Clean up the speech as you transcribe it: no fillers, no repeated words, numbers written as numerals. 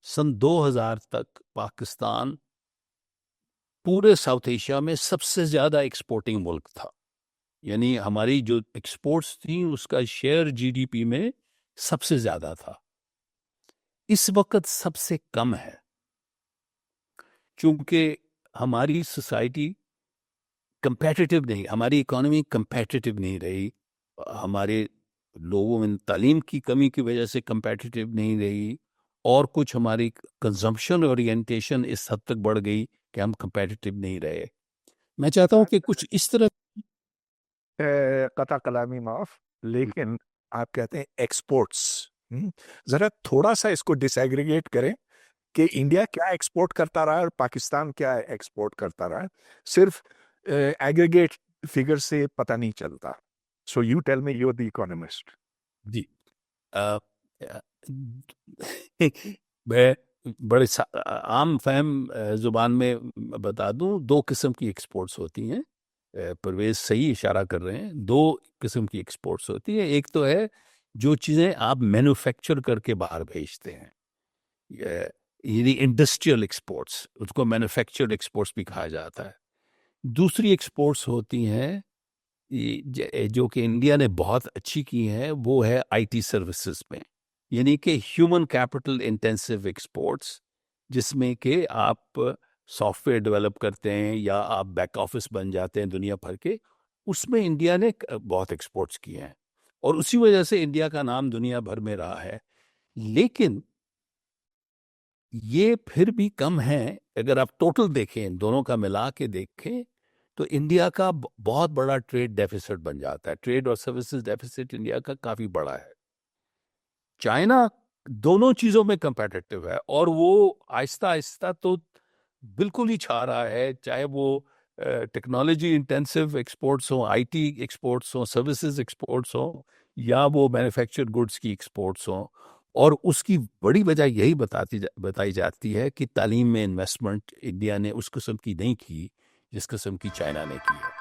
सन 2000 तक पाकिस्तान पूरे south Asia में सबसे ज़्यादा एक्सपोर्टिंग मुल्क था। यानी हमारी जो एक्सपोर्ट्स थी उसका शेयर जीडीपी में सबसे ज़्यादा था। इस वक्त सबसे कम है, क्योंकि हमारी सोसाइटी कंपेटिटिव नहीं, हमारी इकोनॉमी कंपेटिटिव नहीं रही। हमारे लोगों में तालीम की कमी की वजह से कंपेटिटिव नहीं रही, और कुछ हमारी कंजम्पशन ओरिएंटेशन इस हद तक बढ़ गई कि हम कंपेटिटिव नहीं रहे। मैं चाहता हूं कि कुछ इस तरह। कता कलामी माफ, लेकिन आप कहते हैं एक्सपोर्ट्स। जरा थोड़ा सा इसको डिसएग्रीगेट करें कि इंडिया क्या एक्सपोर्ट करता रहा है और पाकिस्तान क्या एक्सपोर्ट करता रहा है। सिर्फ एग्रीगेट फिगर से पता नहीं चलता। So you tell me, you are the economist. जी। अ, अ, मैं बड़े आम फहम जुबान में बता दूं, दो किस्म की एक्सपोर्ट्स होती हैं। परवेज सही इशारा कर रहे हैं, दो किस्म की एक्सपोर्ट्स होती है। एक तो है जो चीज़ें आप मैन्युफैक्चर करके बाहर भेजते हैं, यानी इंडस्ट्रियल एक्सपोर्ट्स, उसको मैन्युफैक्चर्ड एक्सपोर्ट्स भी कहा जाता है। दूसरी एक्सपोर्ट्स होती हैं जो कि इंडिया ने बहुत अच्छी की है, वो है आईटी सर्विसेज में, यानी कि ह्यूमन कैपिटल इंटेंसिव एक्सपोर्ट्स, जिसमें कि आप सॉफ्टवेयर डेवलप करते हैं या आप बैक ऑफिस बन जाते हैं दुनिया भर के। उसमें इंडिया ने बहुत एक्सपोर्ट्स किए हैं, और उसी वजह से इंडिया का नाम दुनिया भर में रहा है। लेकिन ये फिर भी कम है। अगर आप टोटल देखें, दोनों का मिला के देखें, तो इंडिया का बहुत बड़ा ट्रेड डेफिसिट बन जाता है। ट्रेड और सर्विसेज डेफिसिट इंडिया का काफी बड़ा है। चाइना दोनों चीजों में कंपेटिटिव है, और वो आहिस्ता आहिस्ता तो बिल्कुल ही छा रहा है, चाहे वो टेक्नोलॉजी इंटेंसिव एक्सपोर्ट्स हो, आईटी एक्सपोर्ट्स हो, सर्विसेज एक्सपोर्ट्स हो, या वो मैन्युफैक्चर्ड गुड्स की एक्सपोर्ट्स हो। और उसकी बड़ी वजह यही बताई जाती है कि तालीम में इन्वेस्टमेंट इंडिया ने उस किस्म की नहीं की जिस किस्म की चाइना ने की है।